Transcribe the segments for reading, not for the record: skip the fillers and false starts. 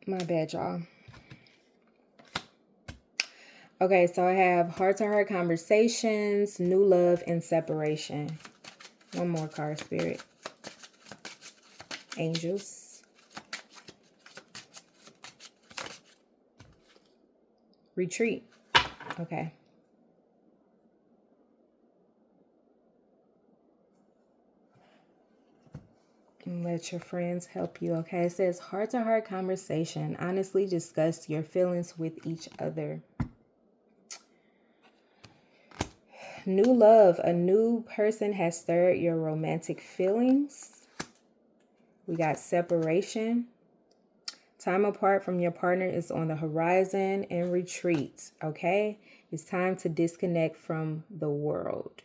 My bad, y'all. Okay, so I have heart-to-heart conversations, new love, and separation. One more card, Spirit. Angels. Retreat. Okay. And let your friends help you. Okay, it says heart-to-heart conversation. Honestly discuss your feelings with each other. New love. A new person has stirred your romantic feelings. We got separation. Time apart from your partner is on the horizon, and retreat. Okay, it's time to disconnect from the world.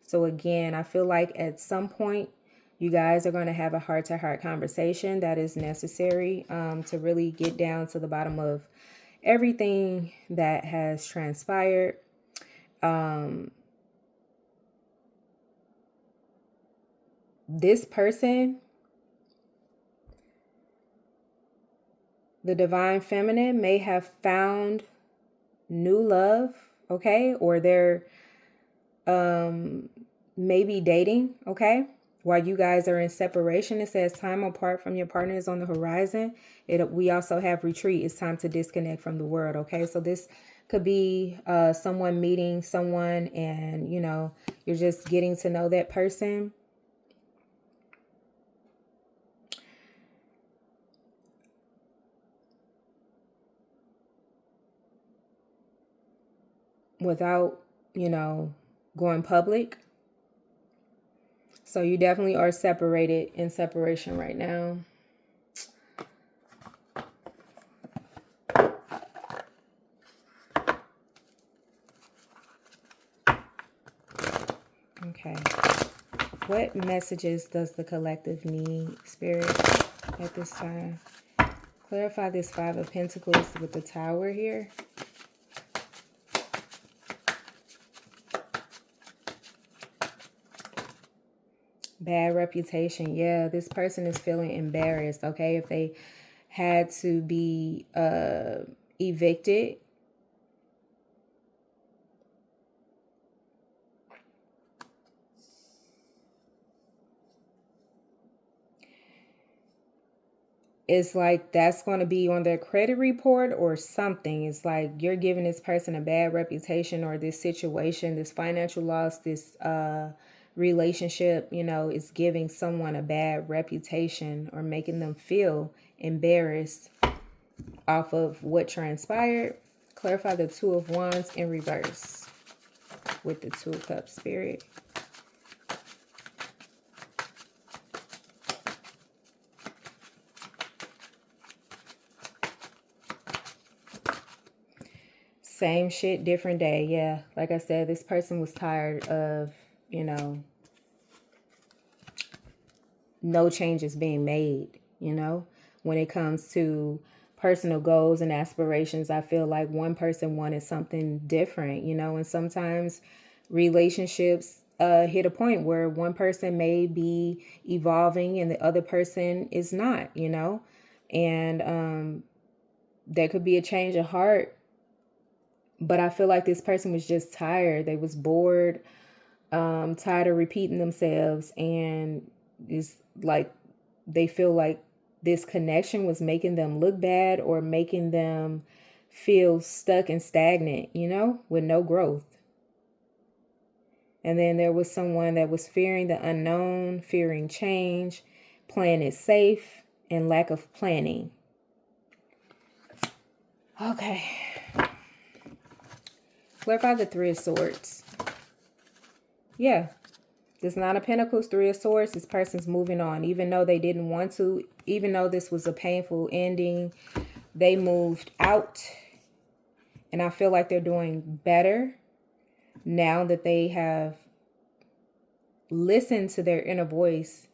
So again, I feel like at some point you guys are going to have a heart-to-heart conversation that is necessary to really get down to the bottom of everything that has transpired. This person, the divine feminine, may have found new love, okay? Or they're maybe dating, okay? While you guys are in separation, it says time apart from your partner is on the horizon. We also have retreat. It's time to disconnect from the world, okay? So this could be someone meeting someone and, you know, you're just getting to know that person. Without, you know, going public. So you definitely are separated, in separation right now. Okay. What messages does the collective need, Spirit, at this time? Clarify this Five of Pentacles with the Tower here. Bad reputation. Yeah, this person is feeling embarrassed, okay? If they had to be evicted. It's like that's going to be on their credit report or something. It's like you're giving this person a bad reputation, or this situation, this financial loss, this relationship, you know, is giving someone a bad reputation or making them feel embarrassed off of what transpired. Clarify the Two of Wands in reverse with the Two of Cups, Spirit. Same shit, different day. Yeah, like I said, this person was tired of, you know, no changes being made, you know, when it comes to personal goals and aspirations. I feel like one person wanted something different, you know, and sometimes relationships hit a point where one person may be evolving and the other person is not, you know, and there could be a change of heart. But I feel like this person was just tired. They was bored, tired of repeating themselves, and it's like they feel like this connection was making them look bad or making them feel stuck and stagnant, you know, with no growth. And then there was someone that was fearing the unknown, fearing change, playing it safe, and lack of planning. Okay. Clarify the Three of Swords. Yeah. This Nine of Pentacles, Three of Swords, this person's moving on. Even though they didn't want to, even though this was a painful ending, they moved out. And I feel like they're doing better now that they have listened to their inner voice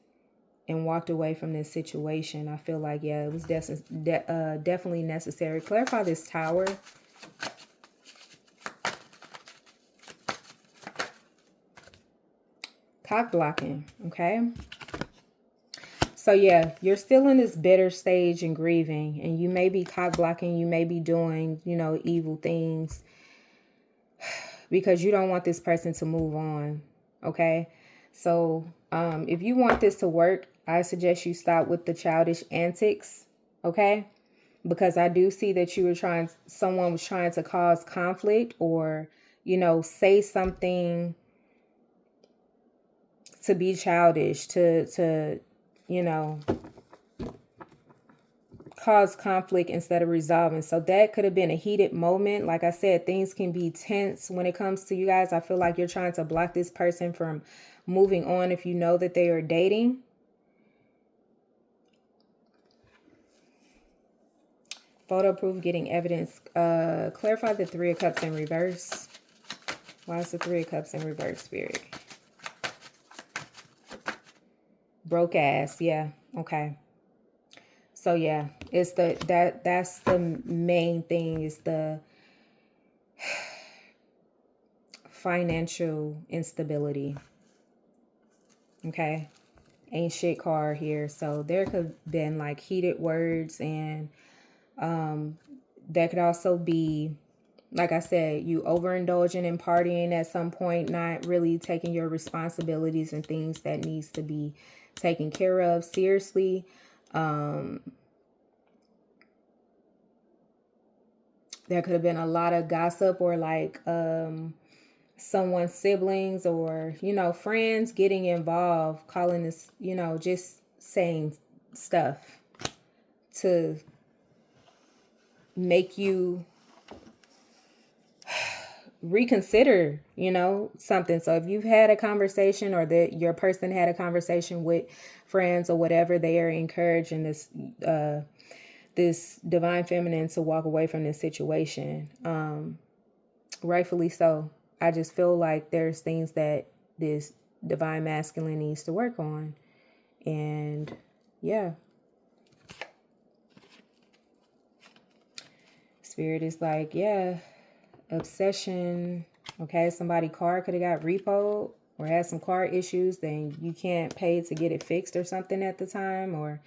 and walked away from this situation. I feel like, yeah, it was definitely necessary. Clarify this Tower. Cock blocking, okay? So yeah, you're still in this bitter stage and grieving, and you may be cock blocking, you may be doing, evil things because you don't want this person to move on. Okay. So if you want this to work, I suggest you stop with the childish antics. Okay. Because I do see that someone was trying to cause conflict or, say something to be childish, to, cause conflict instead of resolving. So that could have been a heated moment. Like I said, things can be tense when it comes to you guys. I feel like you're trying to block this person from moving on if you know that they are dating. Photo proof, getting evidence. Clarify the Three of Cups in reverse. Why is the Three of Cups in reverse, Spirit? Broke ass. Yeah. Okay. So yeah, it's that's the main thing, is the financial instability. Okay. Ain't shit card here. So there could have been like heated words, and that could also be, like I said, you overindulging in partying at some point, not really taking your responsibilities and things that needs to be taken care of seriously. There could have been a lot of gossip, or like someone's siblings or, friends getting involved, calling this, just saying stuff to make you reconsider, something. So if you've had a conversation, or that your person had a conversation with friends or whatever, they are encouraging this divine feminine to walk away from this situation. Rightfully so. I just feel like there's things that this divine masculine needs to work on. And yeah. Spirit is like, yeah, obsession. Okay, somebody car could have got repoed or had some car issues, then you can't pay to get it fixed or something at the time, or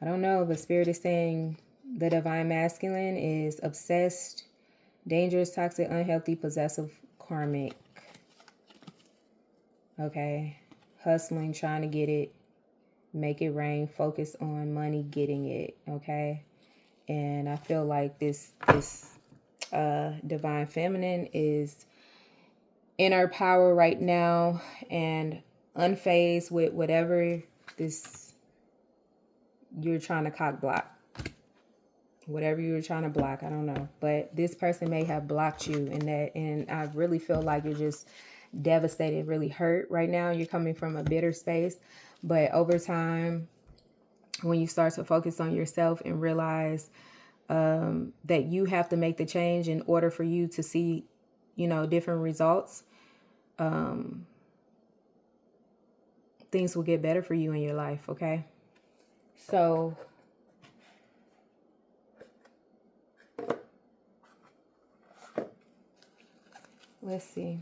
I don't know, but Spirit is saying the divine masculine is obsessed, dangerous, toxic, unhealthy, possessive, karmic. Okay, hustling, trying to get it, make it rain, focus on money, getting it. Okay, and I feel like this divine feminine is in her power right now and unfazed with whatever this you're trying to cock block. Whatever you were trying to block, I don't know. But this person may have blocked you in that, and I really feel like you're just devastated, really hurt right now. You're coming from a bitter space. But over time, when you start to focus on yourself and realize that you have to make the change in order for you to see, different results, things will get better for you in your life, okay? So let's see.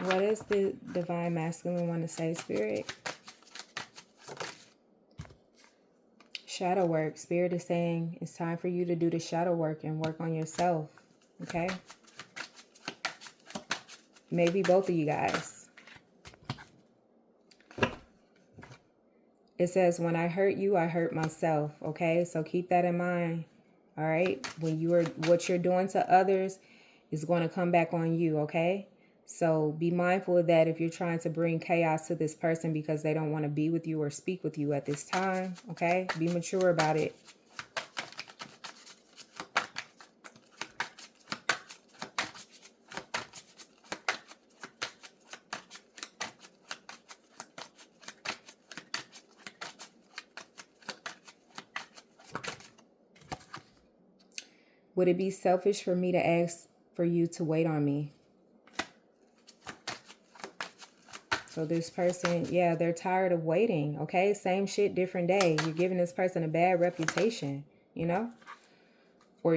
What does the divine masculine want to say, Spirit? Shadow work. Spirit is saying it's time for you to do the shadow work and work on yourself. Okay? Maybe both of you guys. It says, when I hurt you, I hurt myself. Okay? So keep that in mind. All right? What you're doing to others is going to come back on you. Okay? So be mindful of that if you're trying to bring chaos to this person because they don't want to be with you or speak with you at this time. Okay? Be mature about it. Would it be selfish for me to ask for you to wait on me? So this person, yeah, they're tired of waiting, okay? Same shit, different day. You're giving this person a bad reputation, Or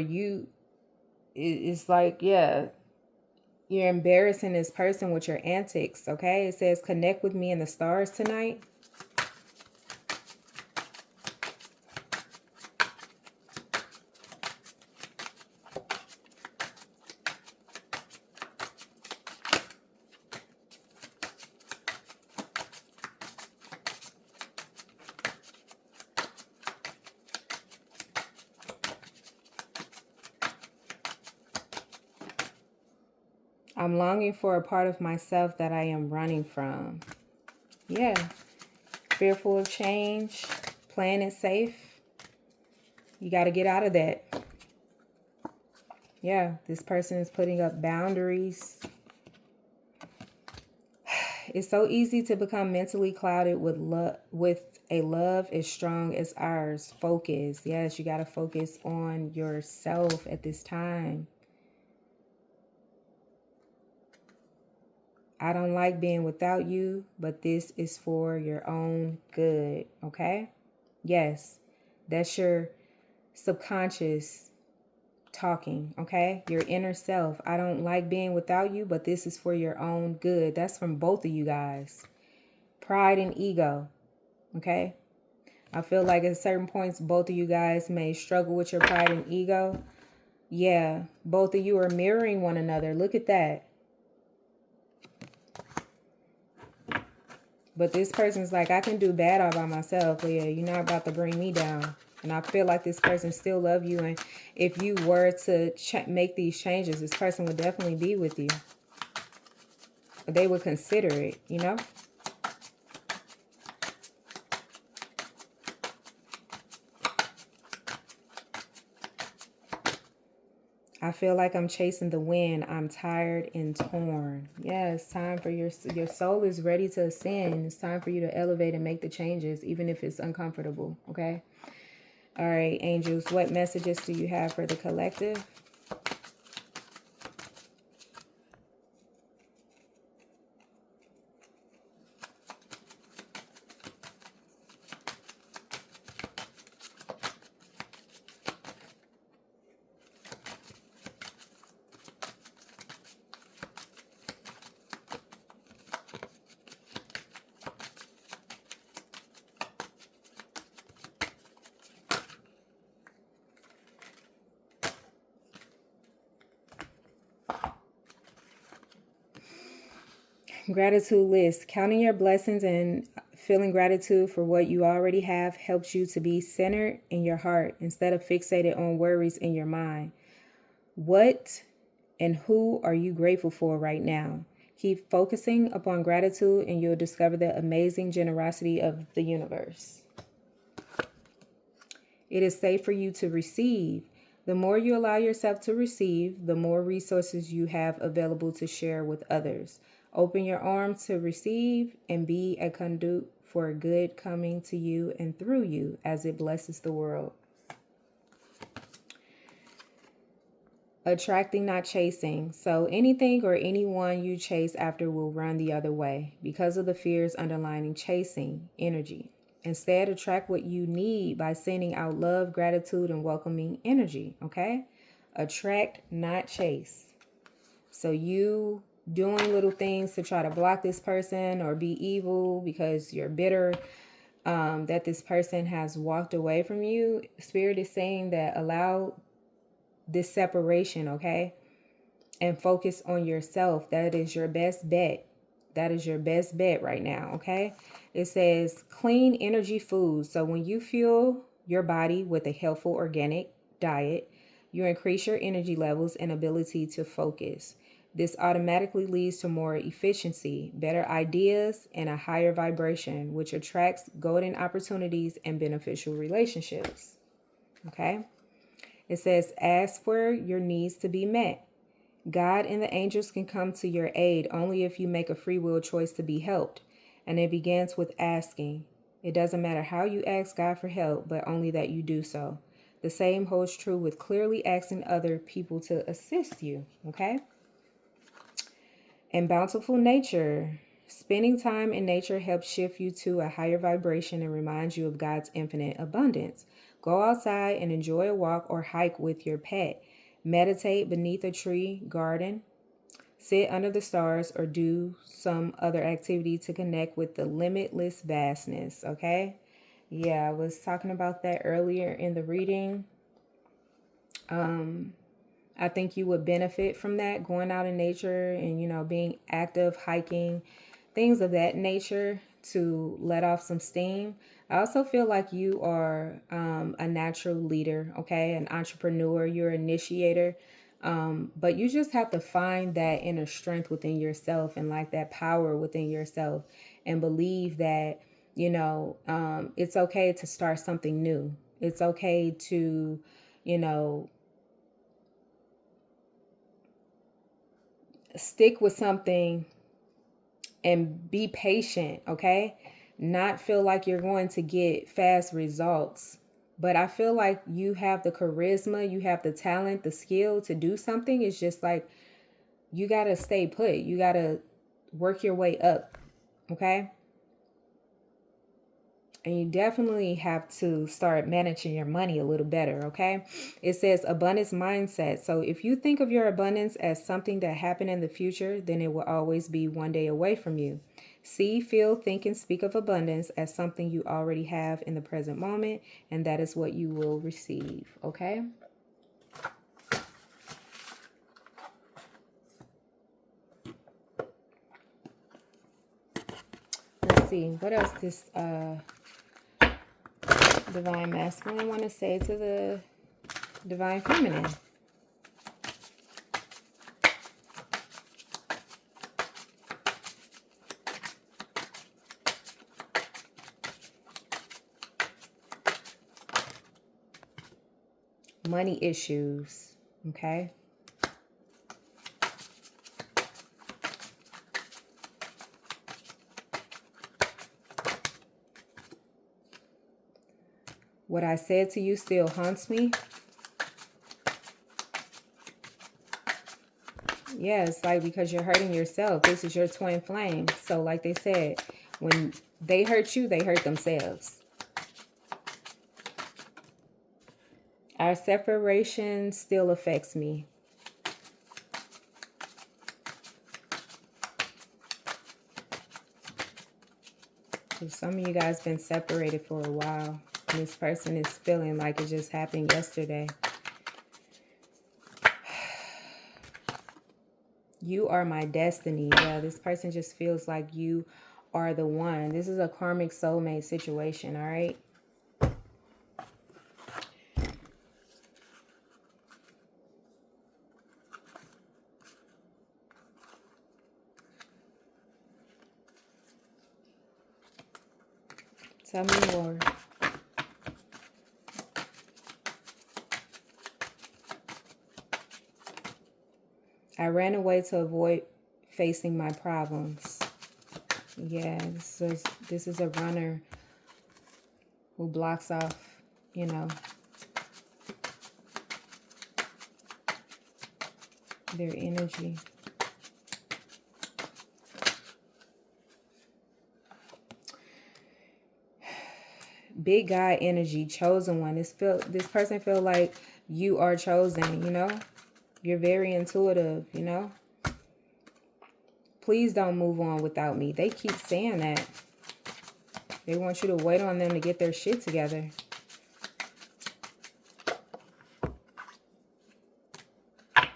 it's like, yeah, You're embarrassing this person with your antics, okay? It says connect with me in the stars tonight. I'm longing for a part of myself that I am running from. Yeah. Fearful of change, playing it safe. You got to get out of that. Yeah, this person is putting up boundaries. It's so easy to become mentally clouded with a love as strong as ours. Focus. Yes, you got to focus on yourself at this time. I don't like being without you, but this is for your own good, okay? Yes, that's your subconscious talking, okay? Your inner self. I don't like being without you, but this is for your own good. That's from both of you guys. Pride and ego, okay? I feel like at certain points, both of you guys may struggle with your pride and ego. Yeah, both of you are mirroring one another. Look at that. But this person's like, I can do bad all by myself. But yeah, you're not about to bring me down. And I feel like this person still loves you. And if you were to make these changes, this person would definitely be with you. But they would consider it, you know? I feel like I'm chasing the wind. I'm tired and torn. Yeah, it's time for your soul is ready to ascend. It's time for you to elevate and make the changes, even if it's uncomfortable, okay? All right, angels, what messages do you have for the collective? Gratitude list. Counting your blessings and feeling gratitude for what you already have helps you to be centered in your heart instead of fixated on worries in your mind. What and who are you grateful for right now? Keep focusing upon gratitude and you'll discover the amazing generosity of the universe. It is safe for you to receive. The more you allow yourself to receive, the more resources you have available to share with others. Open your arms to receive and be a conduit for good coming to you and through you as it blesses the world. Attracting, not chasing. So anything or anyone you chase after will run the other way because of the fears underlying chasing energy. Instead, attract what you need by sending out love, gratitude, and welcoming energy, okay? Attract, not chase. So you doing little things to try to block this person or be evil because you're bitter that this person has walked away from you. Spirit is saying that allow this separation, okay? And focus on yourself. That is your best bet. That is your best bet right now, okay? It says clean energy foods. So when you fuel your body with a healthful organic diet, you increase your energy levels and ability to focus. This automatically leads to more efficiency, better ideas, and a higher vibration, which attracts golden opportunities and beneficial relationships. Okay? It says, ask for your needs to be met. God and the angels can come to your aid only if you make a free will choice to be helped. And it begins with asking. It doesn't matter how you ask God for help, but only that you do so. The same holds true with clearly asking other people to assist you. Okay? And bountiful nature. Spending time in nature helps shift you to a higher vibration and reminds you of God's infinite abundance. Go outside and enjoy a walk or hike with your pet. Meditate beneath a tree, garden, Sit under the stars or do some other activity to connect with the limitless vastness, okay? Yeah, I was talking about that earlier in the reading. I think you would benefit from that, going out in nature and, being active, hiking, things of that nature to let off some steam. I also feel like you are a natural leader, okay? An entrepreneur, you're an initiator. But you just have to find that inner strength within yourself and like that power within yourself and believe that, it's okay to start something new. It's okay to, you know, stick with something and be patient, okay? Not feel like you're going to get fast results. But I feel like you have the charisma, you have the talent, the skill to do something. It's just like you got to stay put. You got to work your way up, okay? And you definitely have to start managing your money a little better, okay? It says abundance mindset. So if you think of your abundance as something that happened in the future, then it will always be one day away from you. See, feel, think, and speak of abundance as something you already have in the present moment, and that is what you will receive, okay? Let's see, what else this Divine Masculine want to say to the Divine Feminine? Money issues, okay? What I said to you still haunts me. Yeah, it's like because you're hurting yourself. This is your twin flame. So like they said, when they hurt you, they hurt themselves. Our separation still affects me. So some of you guys been separated for a while. And this person is feeling like it just happened yesterday. You are my destiny. Yeah, this person just feels like you are the one. This is a karmic soulmate situation, all right? Tell me more. I ran away to avoid facing my problems. Yeah, this is a runner who blocks off, their energy. Big guy energy, chosen one. This person feel like you are chosen, You're very intuitive, Please don't move on without me. They keep saying that. They want you to wait on them to get their shit together.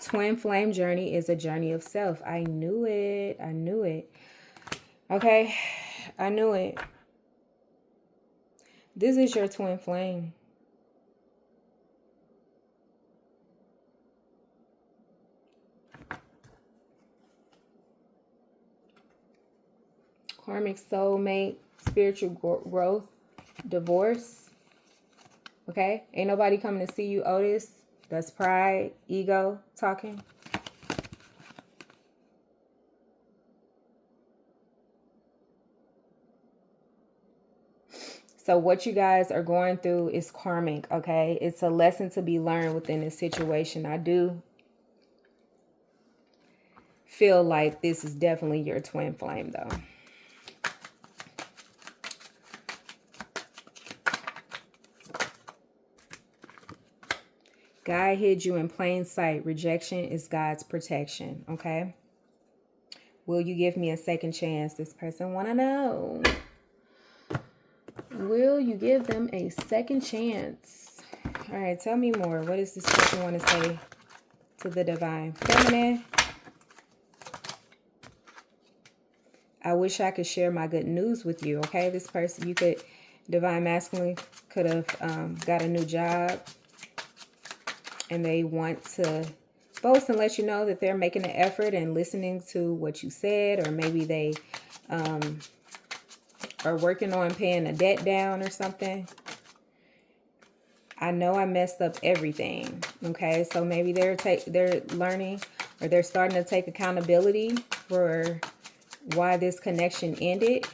Twin flame journey is a journey of self. I knew it. I knew it. Okay. I knew it. This is your twin flame. Karmic soulmate, spiritual growth, divorce. Okay? Ain't nobody coming to see you, Otis. That's pride, ego talking. So what you guys are going through is karmic, okay? It's a lesson to be learned within this situation. I do feel like this is definitely your twin flame, though. God hid you in plain sight. Rejection is God's protection, okay? Will you give me a second chance? This person want to know. Will you give them a second chance? All right, tell me more. What does this person want to say to the Divine Feminine? I wish I could share my good news with you, okay? This person, you could, Divine Masculine could have got a new job, and they want to boast and let you know that they're making an effort and listening to what you said, or maybe they are working on paying a debt down or something. I know I messed up everything, okay? So maybe they're learning, or they're starting to take accountability for why this connection ended.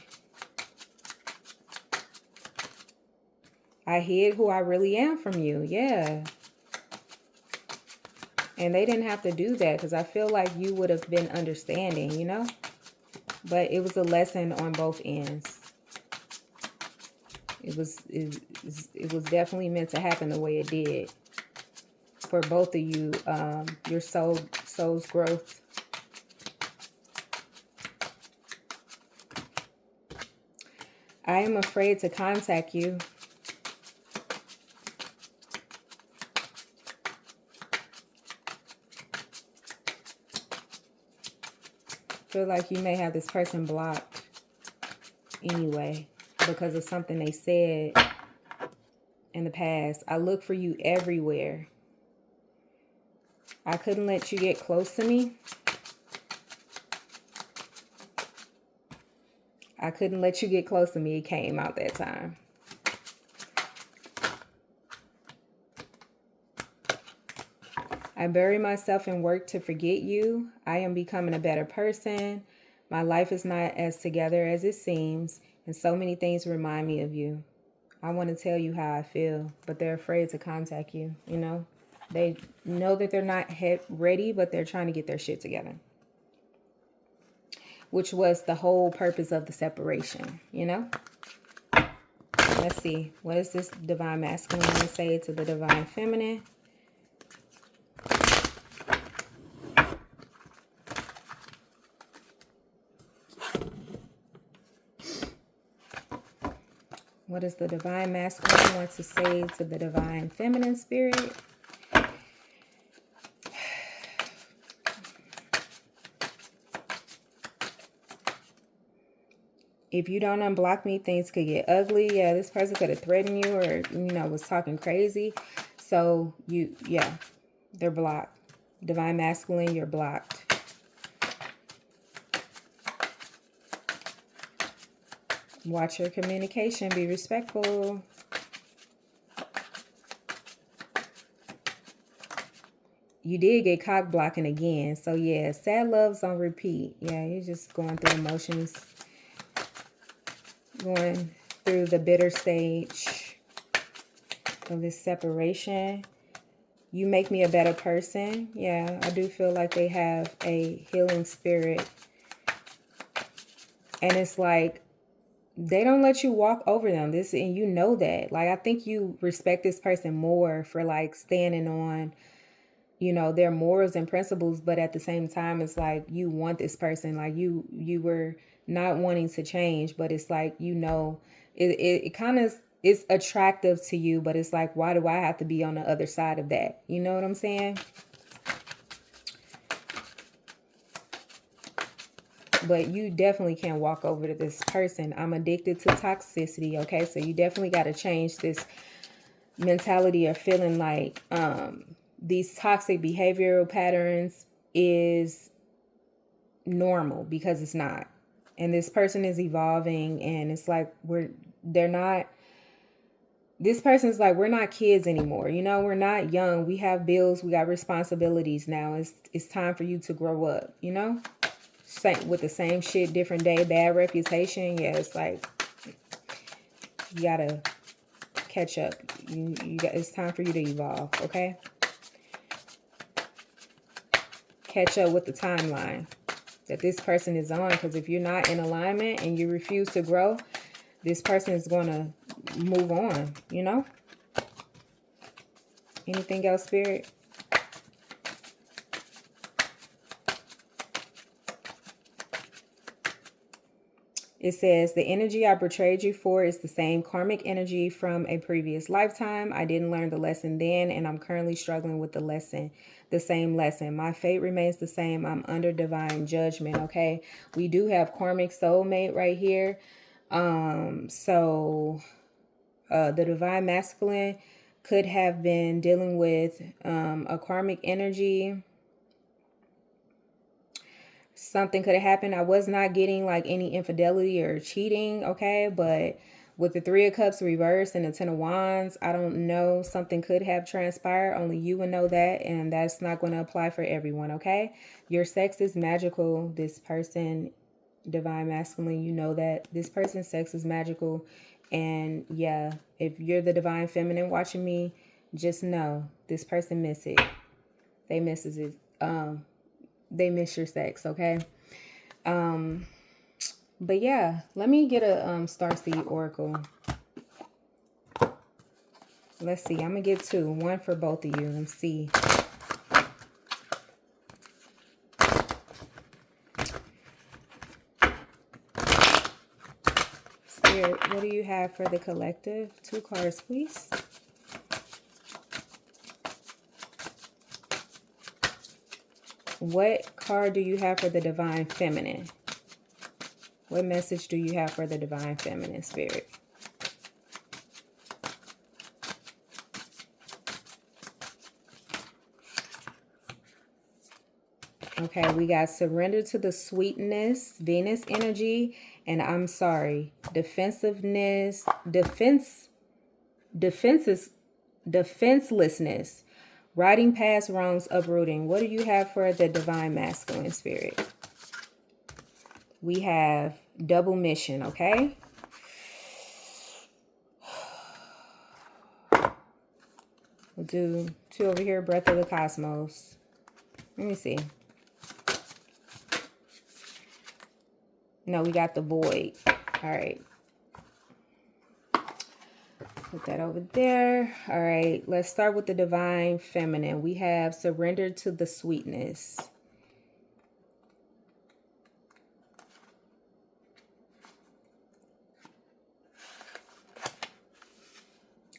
I hid who I really am from you. Yeah. And they didn't have to do that, because I feel like you would have been understanding, you know? But it was a lesson on both ends. It was definitely meant to happen the way it did. For both of you, your soul's growth. I am afraid to contact you. Feel like you may have this person blocked anyway because of something they said in the past. I look for you everywhere. I couldn't let you get close to me. I couldn't let you get close to me. It came out that time. I bury myself in work to forget you. I am becoming a better person. My life is not as together as it seems, and so many things remind me of you. I want to tell you how I feel, but they're afraid to contact you, you know? They know that they're not ready, but they're trying to get their shit together. Which was the whole purpose of the separation, you know? Let's see. What does this Divine Masculine want to say to the Divine Feminine? What does the Divine Masculine want to say to the Divine Feminine Spirit? If you don't unblock me, things could get ugly. Yeah, this person could have threatened you, or, you know, was talking crazy. So, yeah, they're blocked. Divine Masculine, you're blocked. Watch your communication. Be respectful. You did get cock blocking again. So, yeah, sad love's on repeat. Yeah, you're just going through emotions. Going through the bitter stage of this separation. You make me a better person. Yeah, I do feel like they have a healing spirit. And it's like, they don't let you walk over them. And you know that. Like, I think you respect this person more for, like, standing on, you know, their morals and principles. But at the same time, it's like, you want this person. Like, you were not wanting to change, but it's like, you know, it kind of is attractive to you, but it's like, why do I have to be on the other side of that? You know what I'm saying? But you definitely can't walk over to this person. I'm addicted to toxicity, okay? So you definitely got to change this mentality of feeling like these toxic behavioral patterns is normal, because it's not. And this person is evolving, and it's like this person's like, we're not kids anymore. You know, we're not young. We have bills. We got responsibilities now. It's time for you to grow up, you know? Same, with the same shit, different day, bad reputation. Yeah, it's like, you gotta catch up. It's time for you to evolve, okay? Catch up with the timeline that this person is on, because if you're not in alignment and you refuse to grow, this person is going to move on, you know? Anything else, Spirit? It says, the energy I betrayed you for is the same karmic energy from a previous lifetime. I didn't learn the lesson then, and I'm currently struggling with the same lesson. My fate remains the same. I'm under divine judgment. Okay. We do have karmic soulmate right here. The divine masculine could have been dealing with a karmic energy. Something could have happened. I was not getting like any infidelity or cheating, okay? But with the Three of Cups reversed and the Ten of Wands, I don't know. Something could have transpired. Only you would know that, and that's not going to apply for everyone, okay? Your sex is magical. This person, divine masculine, you know that. This person's sex is magical. And yeah, if you're the divine feminine watching me, just know this person miss it. They misses it. They miss your sex, okay? But yeah, let me get a Starseed Oracle. Let's see. I'm gonna get two, one for both of you. Let's see. Spirit, what do you have for the collective? Two cards, please. What card do you have for the divine feminine? What message do you have for the divine feminine, Spirit? Okay, we got surrender to the sweetness, Venus energy, and I'm sorry, defensiveness, defenselessness, riding past wrongs, uprooting. What do you have for the divine masculine, Spirit? We have double mission, okay? We'll do two over here, breath of the cosmos. Let me see. No, we got the void. All right. Put that over there. All right. Let's start with the divine feminine. We have surrender to the sweetness.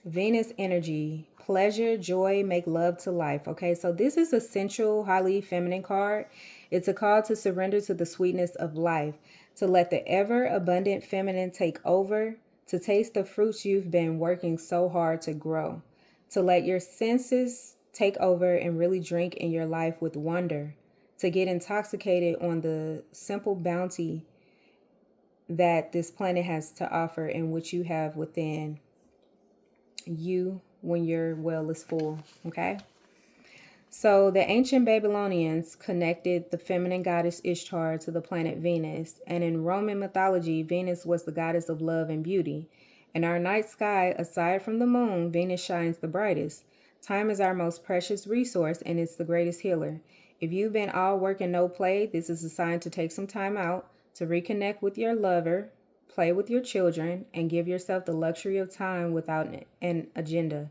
Venus energy, pleasure, joy, make love to life. Okay, so this is a sensual, highly feminine card. It's a call to surrender to the sweetness of life, to let the ever abundant feminine take over, to taste the fruits you've been working so hard to grow, to let your senses take over and really drink in your life with wonder, to get intoxicated on the simple bounty that this planet has to offer and which you have within you when your well is full. Okay, so the ancient Babylonians connected the feminine goddess Ishtar to the planet Venus, and in Roman mythology, Venus was the goddess of love and beauty. In our night sky, aside from the moon, Venus shines the brightest. Time is our most precious resource, and it's the greatest healer. If you've been all work and no play, this is a sign to take some time out to reconnect with your lover, play with your children, and give yourself the luxury of time without an agenda.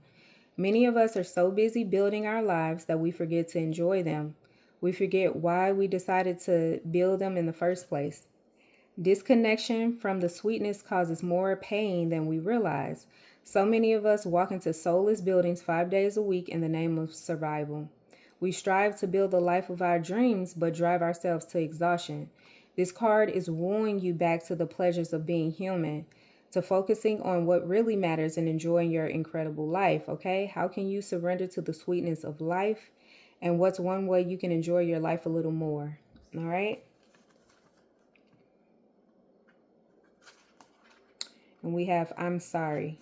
Many of us are so busy building our lives that we forget to enjoy them. We forget why we decided to build them in the first place. Disconnection from the sweetness causes more pain than we realize. So many of us walk into soulless buildings 5 days a week in the name of survival. We strive to build the life of our dreams, but drive ourselves to exhaustion. This card is wooing you back to the pleasures of being human, to focusing on what really matters and enjoying your incredible life, okay? How can you surrender to the sweetness of life? And what's one way you can enjoy your life a little more? All right? And we have, I'm sorry.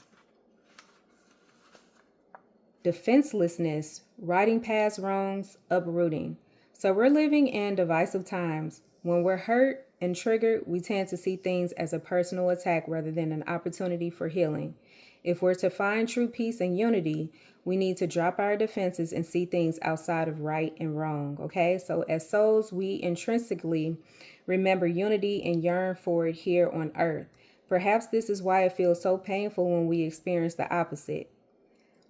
Defenselessness, riding past wrongs, uprooting. So we're living in divisive times. When we're hurt and triggered, we tend to see things as a personal attack rather than an opportunity for healing. If we're to find true peace and unity, we need to drop our defenses and see things outside of right and wrong, okay? So as souls, we intrinsically remember unity and yearn for it here on earth. Perhaps this is why it feels so painful when we experience the opposite.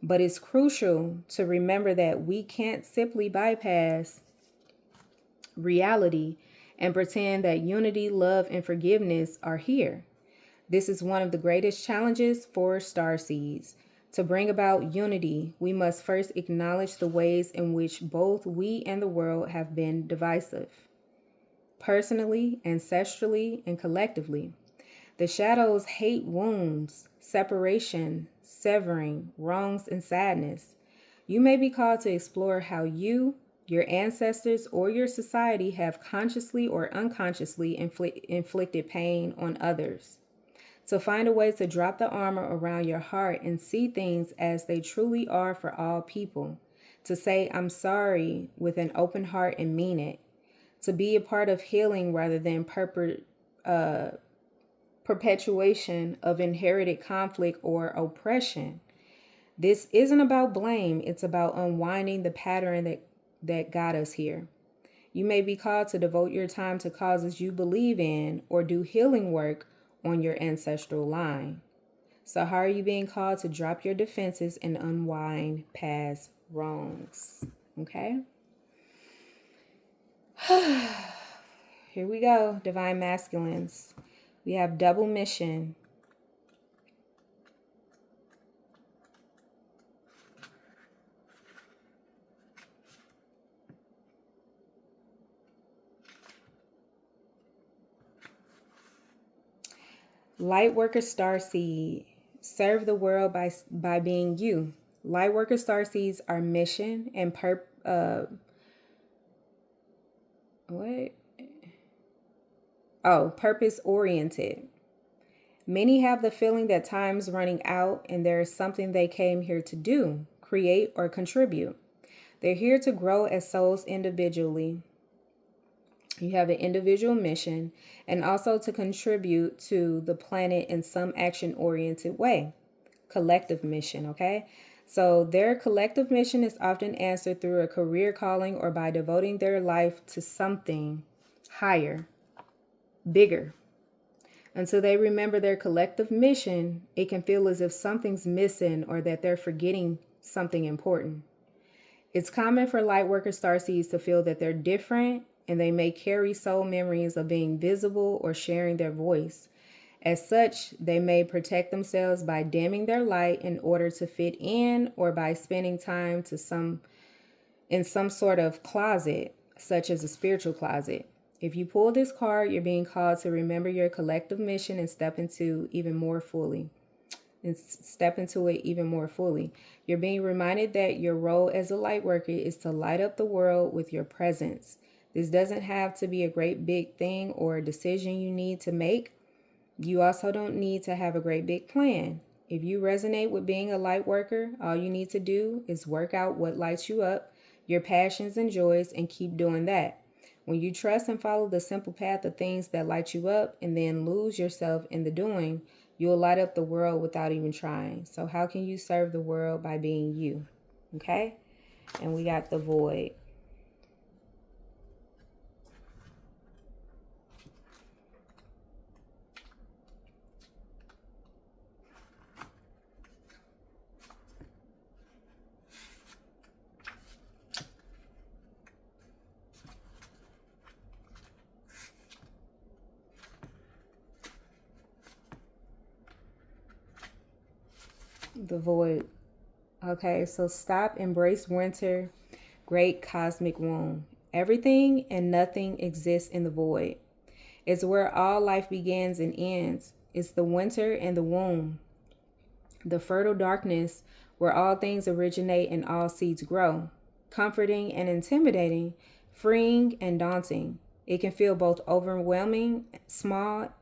But it's crucial to remember that we can't simply bypass reality and pretend that unity, love, and forgiveness are here. This is one of the greatest challenges for starseeds. To bring about unity, we must first acknowledge the ways in which both we and the world have been divisive, personally, ancestrally, and collectively. The shadows hate wounds, separation, severing, wrongs, and sadness. You may be called to explore how you, your ancestors, or your society have consciously or unconsciously inflicted pain on others. To find a way to drop the armor around your heart and see things as they truly are for all people. To say, I'm sorry with an open heart and mean it. To be a part of healing rather than perpetuation of inherited conflict or oppression. This isn't about blame, it's about unwinding the pattern that got us here. You may be called to devote your time to causes you believe in or do healing work on your ancestral line. So how are you being called to drop your defenses and unwind past wrongs? Okay? Here we go, divine masculines. We have double mission. Lightworker starseed, serve the world by being you. Lightworker starseeds are mission and purpose oriented. Many have the feeling that time's running out and there is something they came here to do, create, or contribute. They're here to grow as souls individually. You have an individual mission and also to contribute to the planet in some action-oriented way. Collective mission, okay? So their collective mission is often answered through a career calling or by devoting their life to something higher, bigger. Until they remember their collective mission, it can feel as if something's missing or that they're forgetting something important. It's common for lightworker starseeds to feel that they're different and they may carry soul memories of being visible or sharing their voice. As such, they may protect themselves by dimming their light in order to fit in or by spending time in some sort of closet, such as a spiritual closet. If you pull this card, you're being called to remember your collective mission and step into it even more fully. You're being reminded that your role as a light worker is to light up the world with your presence. This doesn't have to be a great big thing or a decision you need to make. You also don't need to have a great big plan. If you resonate with being a light worker, all you need to do is work out what lights you up, your passions and joys, and keep doing that. When you trust and follow the simple path of things that light you up and then lose yourself in the doing, you'll light up the world without even trying. So how can you serve the world? By being you. Okay? And we got the void. The void. Okay, so stop, embrace winter, great cosmic womb. Everything and nothing exists in the void. It's where all life begins and ends. It's the winter and the womb, the fertile darkness where all things originate and all seeds grow. Comforting and intimidating, freeing and daunting. It can feel both overwhelming, small,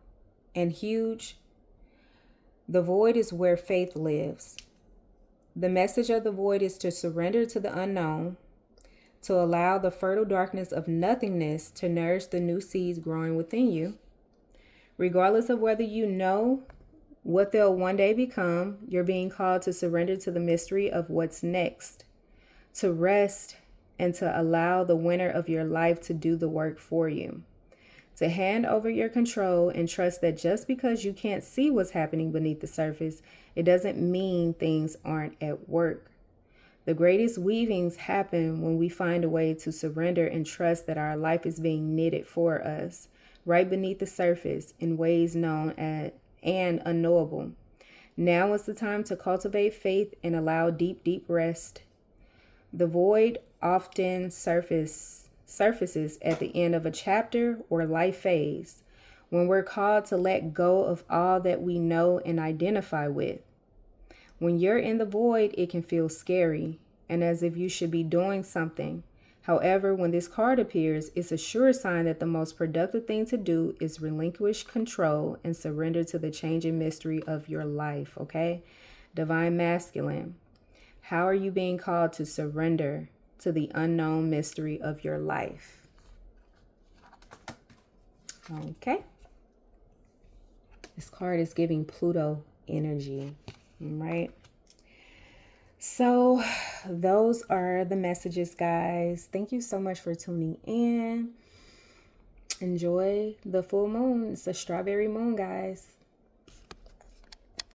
and huge. The void is where faith lives. The message of the void is to surrender to the unknown, to allow the fertile darkness of nothingness to nourish the new seeds growing within you. Regardless of whether you know what they'll one day become, you're being called to surrender to the mystery of what's next, to rest, and to allow the winner of your life to do the work for you. To hand over your control and trust that just because you can't see what's happening beneath the surface, it doesn't mean things aren't at work. The greatest weavings happen when we find a way to surrender and trust that our life is being knitted for us, right beneath the surface, in ways known as and unknowable. Now is the time to cultivate faith and allow deep, deep rest. The void often surfaces at the end of a chapter or life phase, when we're called to let go of all that we know and identify with. When you're in the void, it can feel scary and as if you should be doing something. However, when this card appears, it's a sure sign that the most productive thing to do is relinquish control and surrender to the changing mystery of your life, okay? Divine Masculine, how are you being called to surrender to the unknown mystery of your life? Okay. This card is giving Pluto energy, right? So those are the messages, guys. Thank you so much for tuning in. Enjoy the full moon. It's a strawberry moon, guys.